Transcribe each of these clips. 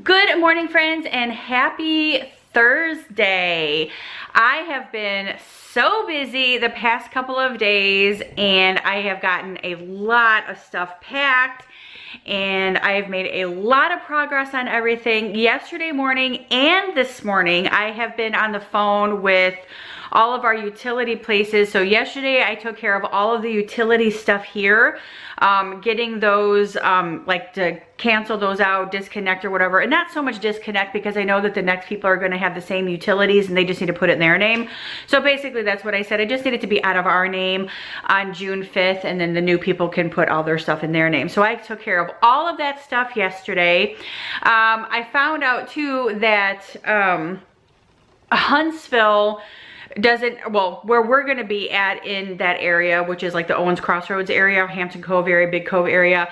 Good morning, friends, and happy Thursday. I have been so busy the past couple of days, and I have gotten a lot of stuff packed, and I have made a lot of progress on everything. Yesterday morning and this morning, I have been on the phone with all of our utility places. So yesterday I took care of all of the utility stuff here, getting those like to cancel those out, disconnect or whatever, and not so much disconnect because I know that the next people are going to have the same utilities and they just need to put it in their name. So basically that's what I said. I just need it to be out of our name on June 5th, and then the new people can put all their stuff in their name. So I took care of all of that stuff yesterday. I found out too that Huntsville doesn't, well, where we're going to be at in that area, which is like the Owens Crossroads area, Hampton Cove area, Big Cove area,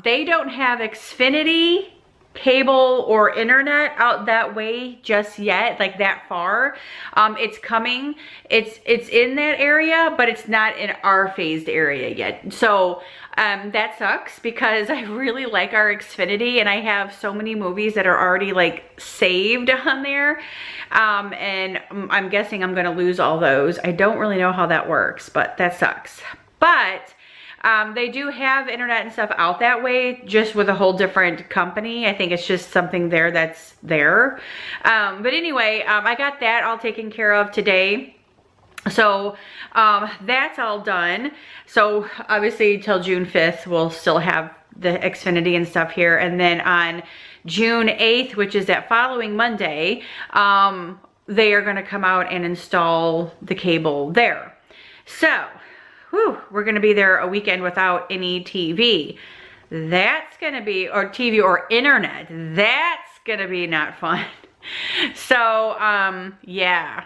they don't have Xfinity cable or internet out that way just yet, like that far. It's coming, it's in that area, but it's not in our phased area yet. So that sucks because I really like our Xfinity, and I have so many movies that are already like saved on there. And I'm guessing I'm gonna lose all those. I don't really know how that works, but that sucks. But they do have internet and stuff out that way, just with a whole different company. I think it's just something there that's there. But anyway, I got that all taken care of today. So that's all done. So obviously till June 5th, we'll still have the Xfinity and stuff here. And then on June 8th, which is that following Monday, they are gonna come out and install the cable there. So, whew, we're gonna be there a weekend without any TV. That's gonna be, or TV or internet. That's gonna be not fun. So, yeah,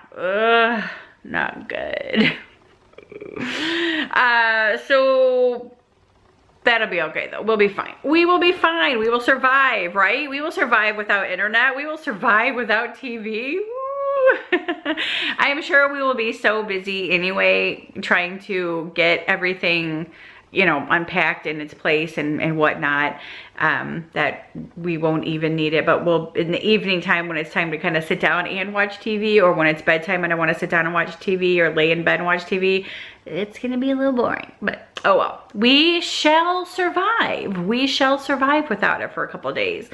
not good. So that'll be okay though. We'll be fine. We will be fine. We will survive, right? We will survive without internet. We will survive without TV. I am sure we will be so busy anyway, trying to get everything, you know, unpacked in its place and whatnot, that we won't even need it. But we'll, in the evening time, when it's time to kind of sit down and watch TV, or when it's bedtime and I want to sit down and watch TV or lay in bed and watch TV, it's gonna be a little boring, but oh well. We shall survive. We shall survive without it for a couple of days.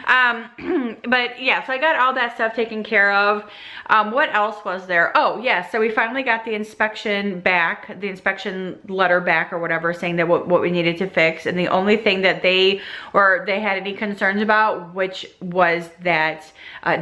But yeah, so I got all that stuff taken care of. What else was there? Oh yeah, so we finally got the inspection back, the inspection letter back or whatever, saying that what we needed to fix. And the only thing that they had any concerns about, which was that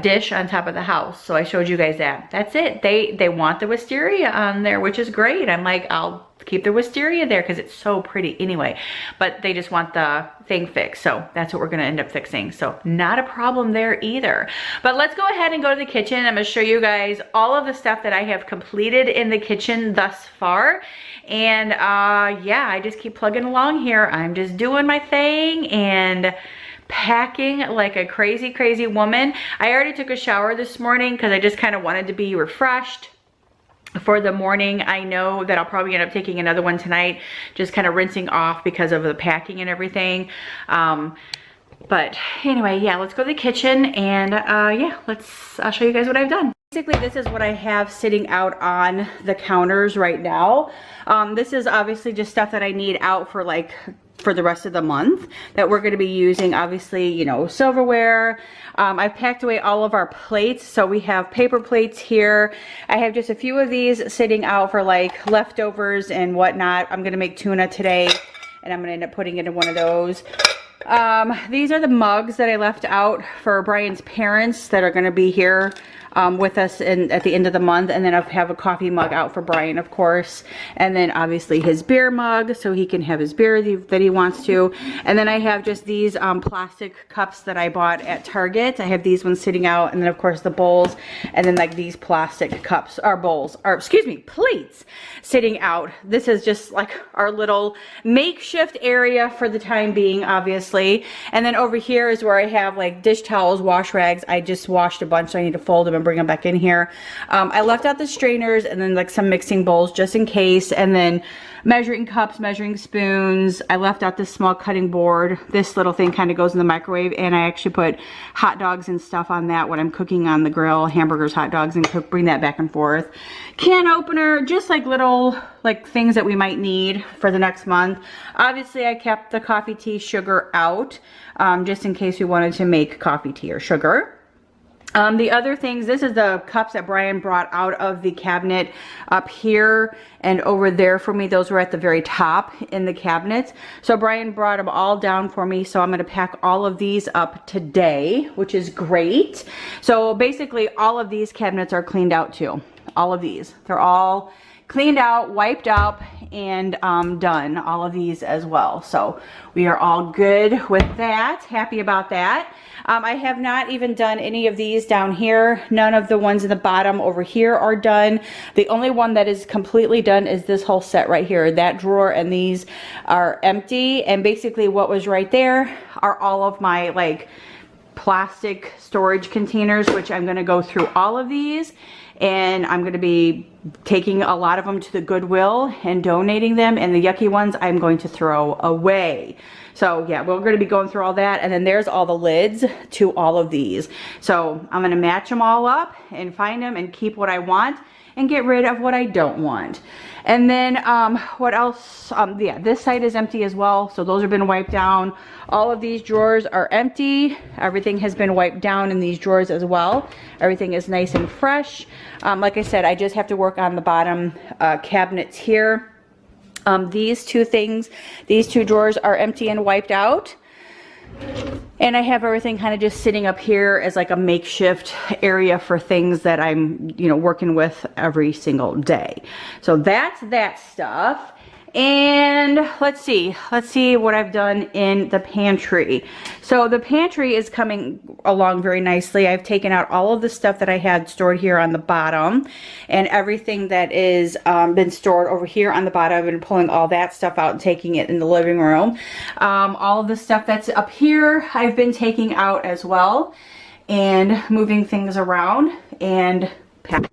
dish on top of the house. So I showed you guys that. That's it. They want the wisteria on there, which is great. I'm like, I'll keep the wisteria there because it's so pretty anyway, but they just want the thing fixed. So that's what we're going to end up fixing. So not a problem there either. But let's go ahead and go to the kitchen. I'm going to show you guys all of the stuff that I have completed in the kitchen thus far. And yeah, I just keep plugging along here. I'm just doing my thing and packing like a crazy woman. I already took a shower this morning because I just kind of wanted to be refreshed for the morning. I know that I'll probably end up taking another one tonight, just kind of rinsing off because of the packing and everything. But anyway, yeah, let's go to the kitchen and yeah, I'll show you guys what I've done. Basically, this is what I have sitting out on the counters right now. This is obviously just stuff that I need out for for the rest of the month that we're going to be using. Obviously, you know, silverware. I've packed away all of our plates. So we have paper plates here. I have just a few of these sitting out for like leftovers and whatnot. I'm going to make tuna today, and I'm going to end up putting it in one of those. These are the mugs that I left out for Brian's parents that are going to be here with us at the end of the month. And then I have a coffee mug out for Brian, of course. And then obviously his beer mug, so he can have his beer that he wants to. And then I have just these plastic cups that I bought at Target. I have these ones sitting out. And then of course the bowls. And then like these plastic cups, or bowls, or excuse me, plates sitting out. This is just like our little makeshift area for the time being, obviously. obviously. And then over here is where I have like dish towels, wash rags. I just washed a bunch, so I need to fold them and bring them back in here. I left out the strainers and then like some mixing bowls just in case. And then measuring cups, measuring spoons. I left out this small cutting board. This little thing kind of goes in the microwave, and I actually put hot dogs and stuff on that when I'm cooking on the grill, hamburgers, hot dogs, and bring that back and forth. Can opener, just like little like things that we might need for the next month. Obviously I kept the coffee tea sugar out just in case we wanted to make coffee tea or sugar. The other things, this is the cups that Brian brought out of the cabinet up here and over there for me. Those were at the very top in the cabinets. So Brian brought them all down for me. So I'm going to pack all of these up today, which is great. So basically all of these cabinets are cleaned out too. All of these. They're all cleaned out, wiped up, and done. All of these as well. So we are all good with that. Happy about that. I have not even done any of these down here. None of the ones in the bottom over here are done. The only one that is completely done is this whole set right here. That drawer and these are empty. And basically what was right there are all of my like plastic storage containers, which I'm going to go through all of these. And I'm going to be taking a lot of them to the Goodwill and donating them. And the yucky ones I'm going to throw away. So yeah, we're going to be going through all that. And then there's all the lids to all of these. So I'm going to match them all up and find them and keep what I want and get rid of what I don't want. And then what else? Yeah, this side is empty as well. So those have been wiped down. All of these drawers are empty. Everything has been wiped down in these drawers as well. Everything is nice and fresh. Like I said, I just have to work on the bottom cabinets here. These two things, these two drawers are empty and wiped out. And I have everything kind of just sitting up here as like a makeshift area for things that I'm, you know, working with every single day. So that's that stuff. And let's see what I've done in the pantry. So the pantry is coming along very nicely. I've taken out all of the stuff that I had stored here on the bottom, and everything that is been stored over here on the bottom. I've been pulling all that stuff out and taking it in the living room. All of the stuff that's up here I've been taking out as well, and moving things around and packing.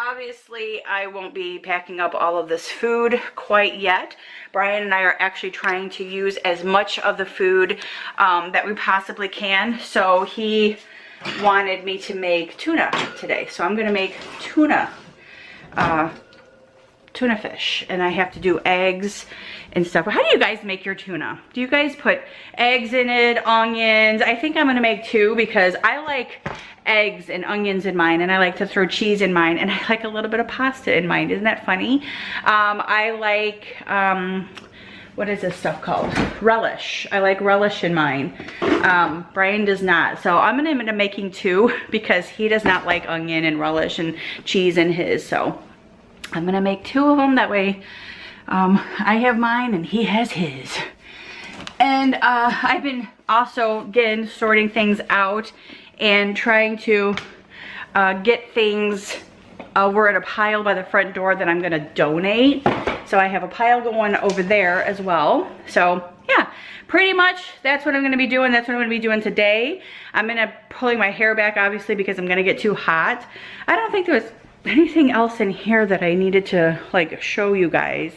Obviously, I won't be packing up all of this food quite yet. Brian and I are actually trying to use as much of the food that we possibly can. So he wanted me to make tuna today. So I'm going to make tuna fish. And I have to do eggs and stuff. How do you guys make your tuna? Do you guys put eggs in it, onions? I think I'm going to make two because I like eggs and onions in mine, and I like to throw cheese in mine, and I like a little bit of pasta in mine. Isn't that funny? I like, what is this stuff called? Relish. I like relish in mine. Brian does not. So I'm going to end up making two because he does not like onion and relish and cheese in his. So I'm going to make two of them. That way I have mine and he has his. And I've been also, again, sorting things out and trying to get things over at a pile by the front door that I'm going to donate. So I have a pile going over there as well. So yeah, pretty much that's what I'm going to be doing. That's what I'm going to be doing today. I'm going to pulling my hair back, obviously, because I'm going to get too hot. I don't think there was anything else in here that I needed to like show you guys.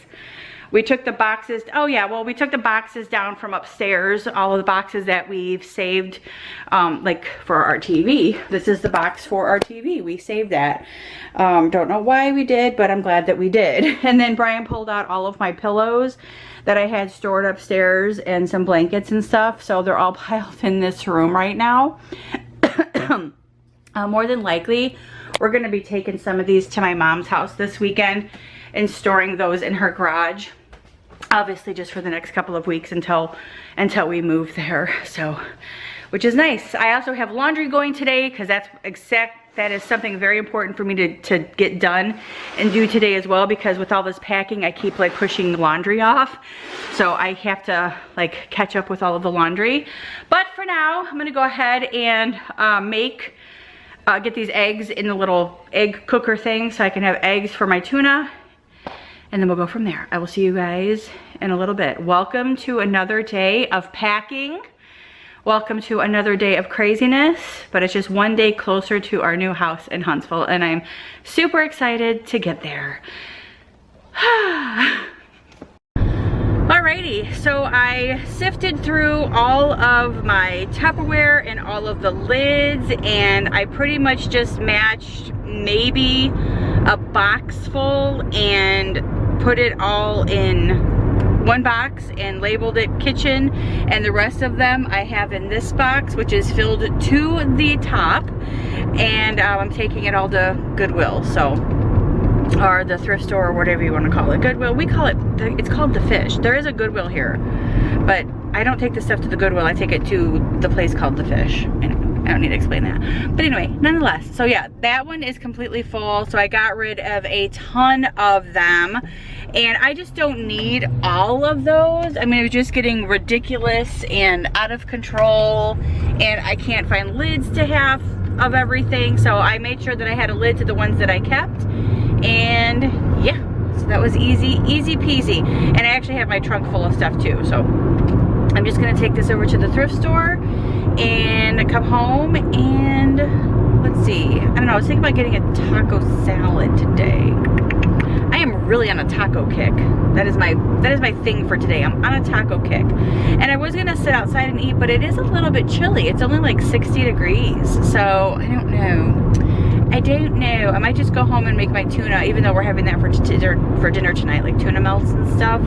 We took the boxes, oh yeah, well we took the boxes down from upstairs, all of the boxes that we've saved like for our TV. This is the box for our TV, we saved that. Don't know why we did, but I'm glad that we did. And then Brian pulled out all of my pillows that I had stored upstairs and some blankets and stuff, so they're all piled in this room right now. More than likely, we're gonna be taking some of these to my mom's house this weekend and storing those in her garage, obviously just for the next couple of weeks until we move there. So, which is nice. I also have laundry going today because that is something very important for me to get done and do today as well, because with all this packing I keep like pushing the laundry off, so I have to like catch up with all of the laundry. But for now I'm gonna go ahead and get these eggs in the little egg cooker thing so I can have eggs for my tuna. And then we'll go from there. I will see you guys in a little bit. Welcome to another day of packing. Welcome to another day of craziness, but it's just one day closer to our new house in Huntsville, and I'm super excited to get there. Alrighty, so I sifted through all of my Tupperware and all of the lids, and I pretty much just matched maybe a box full and put it all in one box and labeled it kitchen, and the rest of them I have in this box, which is filled to the top, and I'm taking it all to Goodwill, so, or the thrift store, or whatever you want to call it. Goodwill, we call it, it's called the Fish. There is a Goodwill here, but I don't take the stuff to the Goodwill, I take it to the place called the Fish. Anyway, I don't need to explain that. But anyway, nonetheless, so yeah, that one is completely full, so I got rid of a ton of them. And I just don't need all of those. I mean, it was just getting ridiculous and out of control, and I can't find lids to half of everything, so I made sure that I had a lid to the ones that I kept, and yeah, so that was easy peasy. And I actually have my trunk full of stuff too, so I'm just gonna take this over to the thrift store and come home, and let's see, I don't know, I was thinking about getting a taco salad today. I am really on a taco kick. That is my thing for today. I'm on a taco kick. And I was gonna sit outside and eat, but it is a little bit chilly. It's only like 60 degrees. So I don't know. I don't know. I might just go home and make my tuna, even though we're having that for dinner tonight, like tuna melts and stuff.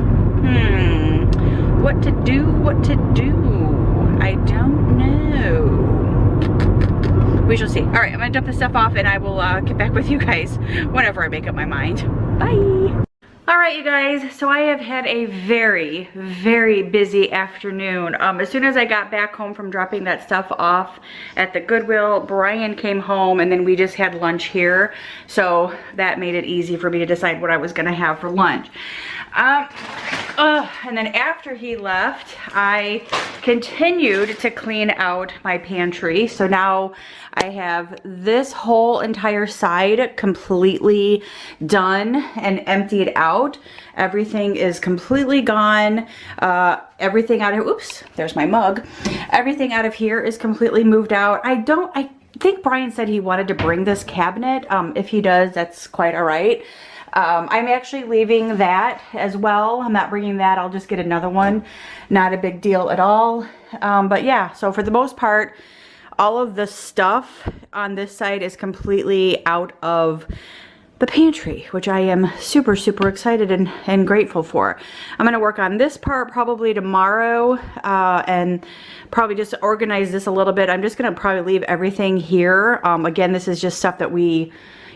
What to do? I don't know. We shall see. All right, I'm gonna dump this stuff off, and I will get back with you guys whenever I make up my mind. Bye. All right, you guys, so I have had a very, very busy afternoon. As soon as I got back home from dropping that stuff off at the Goodwill, Brian came home, and then we just had lunch here. So that made it easy for me to decide what I was gonna have for lunch. And then after he left, I continued to clean out my pantry. So now I have this whole entire side completely done and emptied out. Everything is completely gone. Everything out of, oops, there's my mug. Everything out of here is completely moved out. I think Brian said he wanted to bring this cabinet. If he does, that's quite all right. I'm actually leaving that as well. I'm not bringing that. I'll just get another one. Not a big deal at all. But yeah, so for the most part, all of the stuff on this side is completely out of the pantry, which I am super, super excited and grateful for. I'm going to work on this part probably tomorrow, and probably just organize this a little bit. I'm just going to probably leave everything here. Again, this is just stuff that we,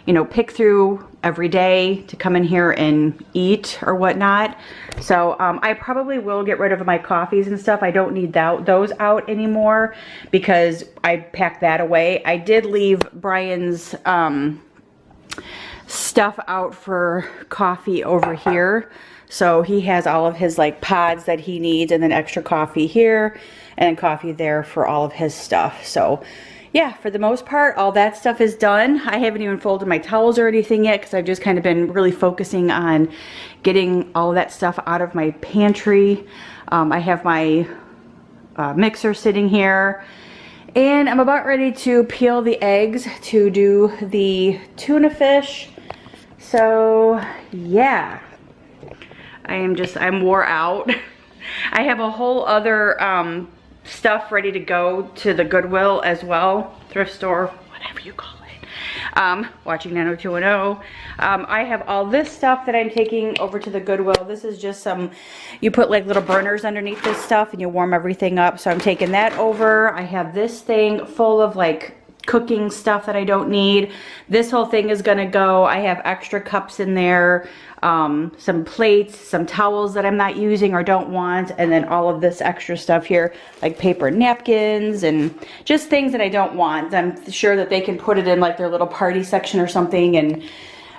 you know, pick through every day to come in here and eat or whatnot. So I probably will get rid of my coffees and stuff. I don't need those out anymore because I packed that away. I did leave Brian's stuff out for coffee over here. So he has all of his like pods that he needs, and then extra coffee here and coffee there for all of his stuff. So yeah, for the most part, all that stuff is done. I haven't even folded my towels or anything yet because I've just kind of been really focusing on getting all of that stuff out of my pantry. I have my mixer sitting here, and I'm about ready to peel the eggs to do the tuna fish. So yeah, I'm wore out. I have a whole other stuff ready to go to the Goodwill as well, thrift store, whatever you call it. Watching 90210. I have all this stuff that I'm taking over to the Goodwill. This is just some, you put like little burners underneath this stuff and you warm everything up. So I'm taking that over. I have this thing full of like cooking stuff that I don't need. This whole thing is gonna go. I have extra cups in there, some plates, some towels that I'm not using or don't want, and then all of this extra stuff here, like paper napkins and just things that I don't want. I'm sure that they can put it in like their little party section or something and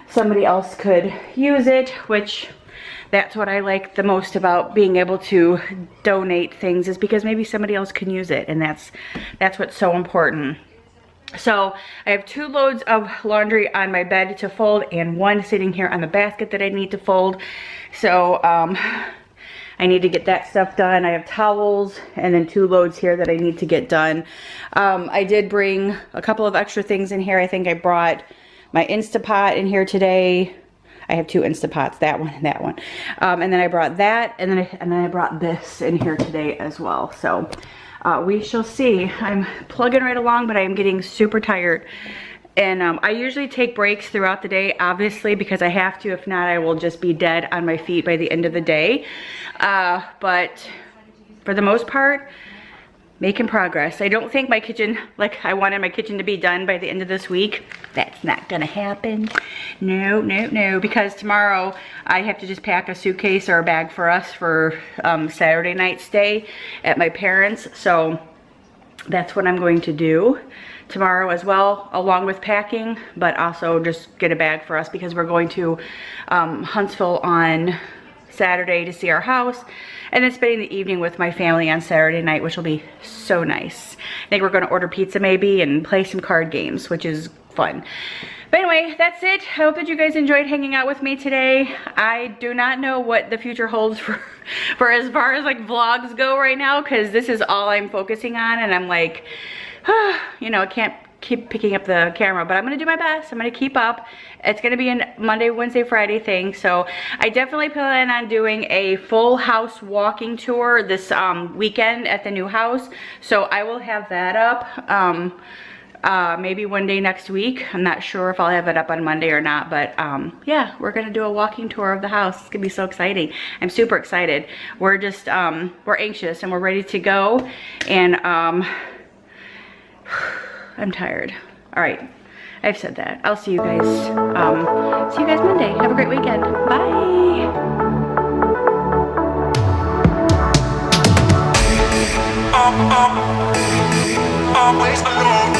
somebody else could use it, which that's what I like the most about being able to donate things, is because maybe somebody else can use it, and that's what's so important. So I have 2 loads of laundry on my bed to fold and 1 sitting here on the basket that I need to fold. So I need to get that stuff done. I have towels and then 2 loads here that I need to get done. I did bring a couple of extra things in here. I think I brought my Instapot in here today. I have 2 Instapots, that one and that one. And then I brought that, and then I brought this in here today as well. So we shall see. I'm plugging right along, but I am getting super tired. And I usually take breaks throughout the day, obviously, because I have to. If not, I will just be dead on my feet by the end of the day. But for the most part, making progress. I don't think my kitchen, like I wanted my kitchen to be done by the end of this week. That's not gonna happen. No, no, no, because tomorrow I have to just pack a suitcase or a bag for us for Saturday night stay at my parents'. So that's what I'm going to do tomorrow as well, along with packing, but also just get a bag for us because we're going to Huntsville on Saturday to see our house, and then spending the evening with my family on Saturday night, which will be so nice. I think we're going to order pizza maybe and play some card games, which is fun. But anyway, that's it. I hope that you guys enjoyed hanging out with me today. I do not know what the future holds for as far as like vlogs go right now, because this is all I'm focusing on, and I'm like, you know, I can't keep picking up the camera, but I'm gonna do my best. I'm gonna keep up. It's gonna be a Monday, Wednesday, Friday thing. So I definitely plan on doing a full house walking tour this weekend at the new house. So I will have that up maybe one day next week. I'm not sure if I'll have it up on Monday or not, but yeah, we're gonna do a walking tour of the house. It's gonna be so exciting. I'm super excited. We're just we're anxious and we're ready to go, and I'm tired. All right, I've said that. I'll see you guys Monday. Have a great weekend. Bye. Always alone.